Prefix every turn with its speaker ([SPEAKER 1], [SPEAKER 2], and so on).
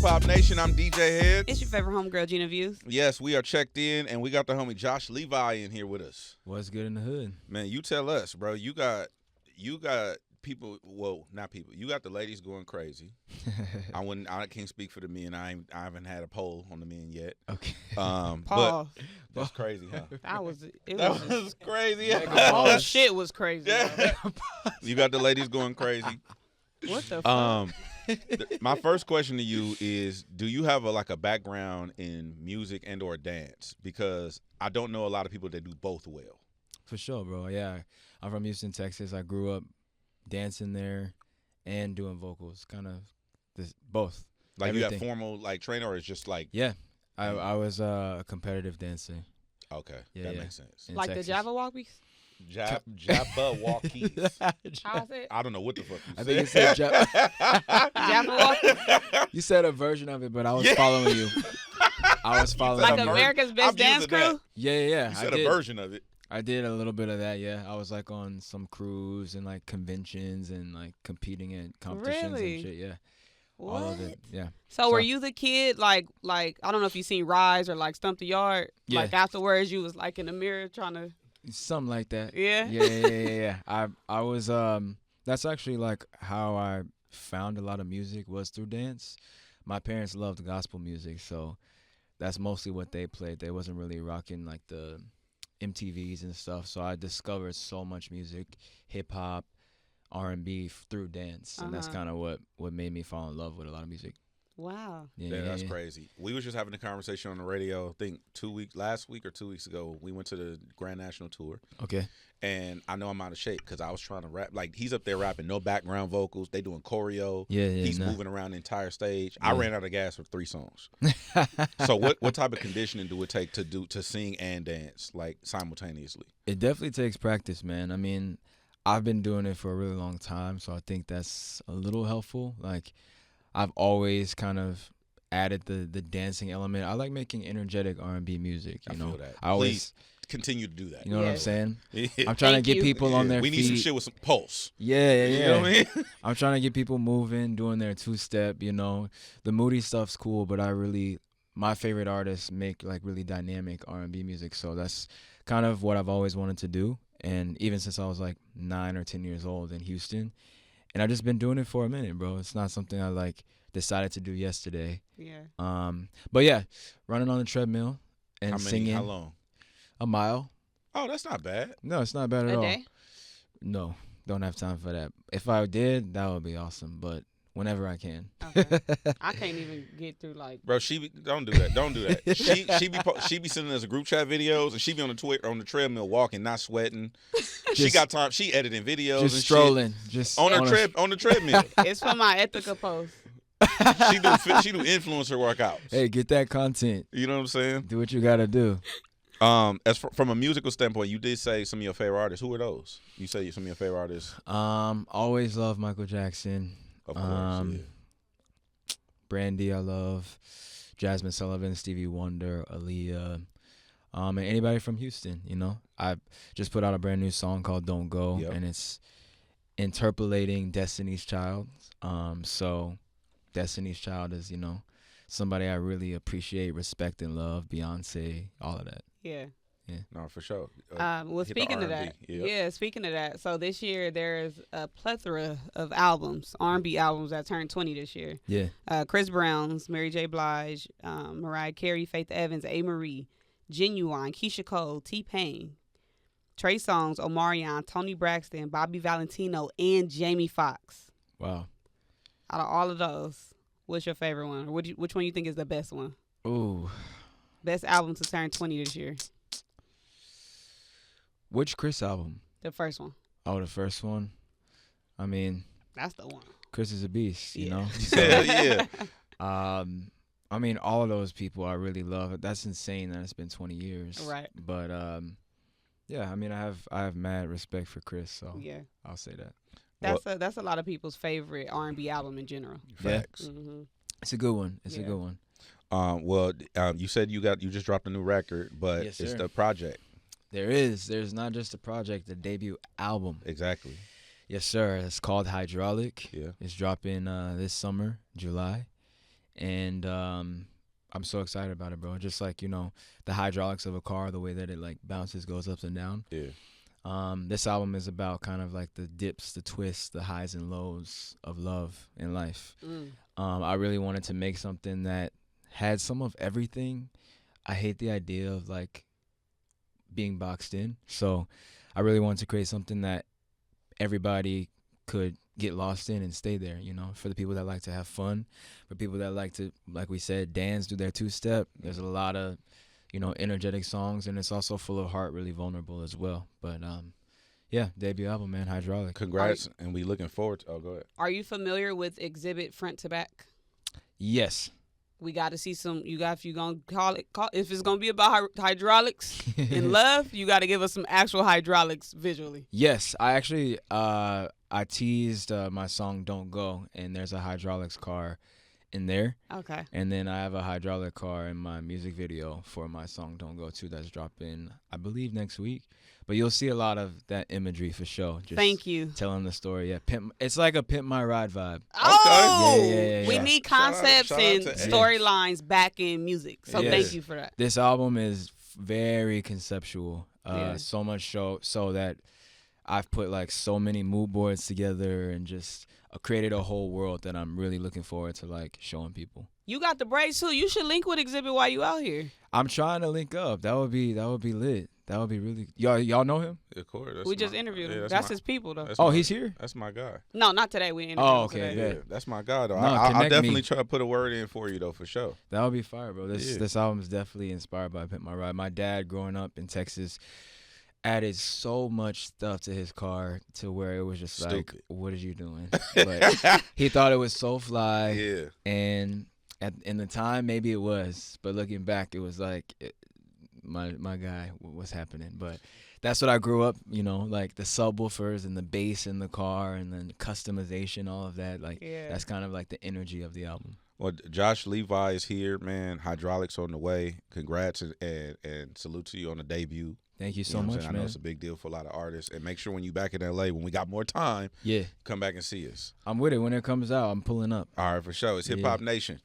[SPEAKER 1] Hop Nation? I'm DJ Hed.
[SPEAKER 2] It's your favorite homegirl, Gina Views.
[SPEAKER 1] Yes, we are checked in, and we got the homie Josh Levi in here with us.
[SPEAKER 3] What's good in the hood?
[SPEAKER 1] Man, you tell us, bro. You got people. Well, not people. You got the ladies going crazy. I can't speak for the men. I haven't had a poll on the men yet.
[SPEAKER 3] Okay.
[SPEAKER 2] Pause.
[SPEAKER 1] But that's crazy, huh?
[SPEAKER 2] That was
[SPEAKER 1] crazy.
[SPEAKER 2] Oh shit was crazy.
[SPEAKER 1] Yeah. You got the ladies going crazy.
[SPEAKER 2] What the fuck?
[SPEAKER 1] My first question to you is: do you have a background in music and or dance? Because I don't know a lot of people that do both well.
[SPEAKER 3] For sure, bro. Yeah, I'm from Houston, Texas. I grew up dancing there and doing vocals, kind of both.
[SPEAKER 1] Like
[SPEAKER 3] everything.
[SPEAKER 1] You got formal training, or it's just like
[SPEAKER 3] yeah. I was a competitive dancer.
[SPEAKER 1] Okay,
[SPEAKER 3] yeah,
[SPEAKER 1] that
[SPEAKER 3] yeah.
[SPEAKER 1] makes sense.
[SPEAKER 3] In
[SPEAKER 2] Like
[SPEAKER 3] Texas.
[SPEAKER 2] the Java Walkies?
[SPEAKER 1] Jabba-walkies.
[SPEAKER 2] How's it?
[SPEAKER 1] I don't know what the fuck
[SPEAKER 3] I
[SPEAKER 1] you
[SPEAKER 3] think you
[SPEAKER 1] said.
[SPEAKER 3] said
[SPEAKER 2] Java Walkies?
[SPEAKER 3] You said a version of it, but I was following you. I was following
[SPEAKER 2] Like
[SPEAKER 3] you.
[SPEAKER 2] America's Best Dance Crew?
[SPEAKER 3] Yeah.
[SPEAKER 1] You said
[SPEAKER 3] I
[SPEAKER 1] a
[SPEAKER 3] did.
[SPEAKER 1] version of it.
[SPEAKER 3] I did a little bit of that, yeah. I was on some crews and conventions and competing in competitions
[SPEAKER 2] Really?
[SPEAKER 3] and shit, yeah.
[SPEAKER 2] What?
[SPEAKER 3] All of it, yeah.
[SPEAKER 2] So were you the kid like I don't know if you seen Rise or Stump the Yard?
[SPEAKER 3] Yeah.
[SPEAKER 2] Like afterwards you was in the mirror trying to
[SPEAKER 3] Something like that.
[SPEAKER 2] Yeah?
[SPEAKER 3] Yeah. I was that's actually how I found a lot of music was through dance. My parents loved gospel music, so that's mostly what they played. They wasn't really rocking the MTVs and stuff. So I discovered so much music, hip hop, R&B through dance, and that's kind of what made me fall in love with a lot of music.
[SPEAKER 2] Wow.
[SPEAKER 1] Yeah, that's crazy. We was just having a conversation on the radio, I think last week or 2 weeks ago. We went to the Grand National Tour.
[SPEAKER 3] Okay.
[SPEAKER 1] And I know I'm out of shape because I was trying to rap. He's up there rapping, no background vocals. They doing choreo.
[SPEAKER 3] Yeah.
[SPEAKER 1] He's moving around the entire stage. Yeah. I ran out of gas for 3 songs. So what type of conditioning do it take to sing and dance simultaneously?
[SPEAKER 3] It definitely takes practice, man. I mean, I've been doing it for a really long time, so I think that's a little helpful. I've always kind of added the dancing element. I like making energetic R&B music.
[SPEAKER 1] I feel that.
[SPEAKER 3] I always
[SPEAKER 1] Please continue to do that.
[SPEAKER 3] You know what I'm saying?
[SPEAKER 1] Yeah.
[SPEAKER 3] I'm trying to get people on their
[SPEAKER 1] feet. We need some shit with some pulse.
[SPEAKER 3] Yeah.
[SPEAKER 1] You know what I mean?
[SPEAKER 3] I'm trying to get people moving, doing their two-step. The moody stuff's cool, but my favorite artists make really dynamic R&B music. So that's kind of what I've always wanted to do. And even since I was 9 or 10 years old in Houston. And I've just been doing it for a minute, bro. It's not something I decided to do yesterday.
[SPEAKER 2] Yeah.
[SPEAKER 3] But yeah, running on the treadmill and singing.
[SPEAKER 1] How long?
[SPEAKER 3] A mile.
[SPEAKER 1] Oh, that's not bad.
[SPEAKER 3] No, it's not bad at all.
[SPEAKER 2] A day?
[SPEAKER 3] No, don't have time for that. If I did, that would be awesome. But whenever I can.
[SPEAKER 2] Okay. I can't even get through
[SPEAKER 1] Bro, don't do that. Don't do that. She be sending us group chat videos, and she be on the treadmill walking, not sweating. She got time. She editing videos,
[SPEAKER 3] just
[SPEAKER 1] and
[SPEAKER 3] strolling,
[SPEAKER 1] shit.
[SPEAKER 3] just
[SPEAKER 1] on the treadmill.
[SPEAKER 2] It's for my ethical post.
[SPEAKER 1] She do influencer workouts.
[SPEAKER 3] Hey, get that content.
[SPEAKER 1] You know what I'm saying?
[SPEAKER 3] Do what you gotta do.
[SPEAKER 1] From a musical standpoint, you did say some of your favorite artists. Who are those? You say some of your favorite artists.
[SPEAKER 3] Always love Michael Jackson.
[SPEAKER 1] Of course, yeah.
[SPEAKER 3] Brandy, I love. Jasmine Sullivan, Stevie Wonder, Aaliyah, and anybody from Houston. I just put out a brand new song called "Don't Go," and it's interpolating Destiny's Child. So Destiny's Child is somebody I really appreciate, respect, and love. Beyonce, all of that.
[SPEAKER 2] Yeah.
[SPEAKER 1] No, for sure.
[SPEAKER 2] Well, speaking of that,
[SPEAKER 1] yep.
[SPEAKER 2] Speaking of that, so this year there's a plethora of albums, R&B albums that turned 20 this year.
[SPEAKER 3] Yeah.
[SPEAKER 2] Chris Brown's, Mary J. Blige, Mariah Carey, Faith Evans, A. Marie, Genuine, Keisha Cole, T-Pain, Trey Songz, Omarion, Tony Braxton, Bobby Valentino, and Jamie Foxx.
[SPEAKER 3] Wow.
[SPEAKER 2] Out of all of those, what's your favorite one? Or which one you think is the best one?
[SPEAKER 3] Ooh.
[SPEAKER 2] Best album to turn 20 this year.
[SPEAKER 3] Which Chris album?
[SPEAKER 2] The first one.
[SPEAKER 3] Oh, the first one. I mean,
[SPEAKER 2] that's the one.
[SPEAKER 3] Chris is a beast, you know.
[SPEAKER 1] So, yeah.
[SPEAKER 3] I mean, all of those people I really love. That's insane that it's been 20 years.
[SPEAKER 2] Right.
[SPEAKER 3] But yeah, I mean, I have mad respect for Chris, so yeah, I'll say that.
[SPEAKER 2] That's a lot of people's favorite R&B album in general.
[SPEAKER 1] Facts.
[SPEAKER 3] Yeah. Mm-hmm. It's a good one. It's a good one.
[SPEAKER 1] You said you just dropped a new record, but
[SPEAKER 3] yes,
[SPEAKER 1] it's the project.
[SPEAKER 3] There's not just a project, the debut album.
[SPEAKER 1] Exactly.
[SPEAKER 3] Yes, sir. It's called Hydraulic.
[SPEAKER 1] Yeah.
[SPEAKER 3] It's dropping this summer, July. and I'm so excited about it, bro. Just like, the hydraulics of a car, the way that it like bounces, goes up and down.
[SPEAKER 1] Yeah.
[SPEAKER 3] This album is about kind of like the dips, the twists, the highs and lows of love in life. I really wanted to make something that had some of everything. I hate the idea of like being boxed in. So I really wanted to create something that everybody could get lost in and stay there, for the people that like to have fun, for people that like to, like we said, dance, do their two-step. There's a lot of, energetic songs, and it's also full of heart, really vulnerable as well. But yeah, debut album, man, Hydraulic.
[SPEAKER 1] Congrats, and we looking forward to. Oh, go ahead.
[SPEAKER 2] Are you familiar with Exhibit front to back?
[SPEAKER 3] Yes.
[SPEAKER 2] We got to see some. If you're gonna if it's gonna be about hydraulics and love, you got to give us some actual hydraulics visually.
[SPEAKER 3] Yes, I actually I teased my song "Don't Go," and there's a hydraulics car in there.
[SPEAKER 2] Okay.
[SPEAKER 3] And then I have a hydraulic car in my music video for my song "Don't Go" too. That's dropping, I believe, next week. But you'll see a lot of that imagery for sure. Just
[SPEAKER 2] Thank you.
[SPEAKER 3] Telling the story. Yeah, it's like a Pimp My Ride vibe.
[SPEAKER 2] Oh,
[SPEAKER 3] yeah.
[SPEAKER 2] We need concepts and storylines back in music. So thank you for that.
[SPEAKER 3] This album is very conceptual.
[SPEAKER 2] Yeah.
[SPEAKER 3] So much so that I've put like so many mood boards together and just created a whole world that I'm really looking forward to like showing people.
[SPEAKER 2] You got the braids too. You should link with Exhibit while you out here.
[SPEAKER 3] I'm trying to link up. That would be lit. That would be really. Y'all know him?
[SPEAKER 1] Of course.
[SPEAKER 2] We just interviewed him. That's his people though.
[SPEAKER 3] He's here?
[SPEAKER 1] That's my guy.
[SPEAKER 2] No, not today. We interviewed him today.
[SPEAKER 3] Yeah.
[SPEAKER 1] That's my guy though.
[SPEAKER 3] No,
[SPEAKER 1] I'll definitely try to put a word in for you though, for sure.
[SPEAKER 3] That would be fire, bro. This album is definitely inspired by Pimp My Ride. My dad, growing up in Texas, added so much stuff to his car to where it was just like, what are you doing? But he thought it was so fly.
[SPEAKER 1] Yeah.
[SPEAKER 3] And in the time, maybe it was, but looking back, it was like my guy, what's happening? But that's what I grew up, like the subwoofers and the bass in the car and then customization, all of that. Like that's kind of like the energy of the album.
[SPEAKER 1] Well, Josh Levi is here, man. Hydraulics on the way. Congrats and salute to you on the debut.
[SPEAKER 3] Thank you so much, man.
[SPEAKER 1] I know it's a big deal for a lot of artists. And make sure when you back in LA, when we got more time,
[SPEAKER 3] come
[SPEAKER 1] back and see us.
[SPEAKER 3] I'm with it. When it comes out, I'm pulling up.
[SPEAKER 1] All right, for sure. It's Hip Hop Nation.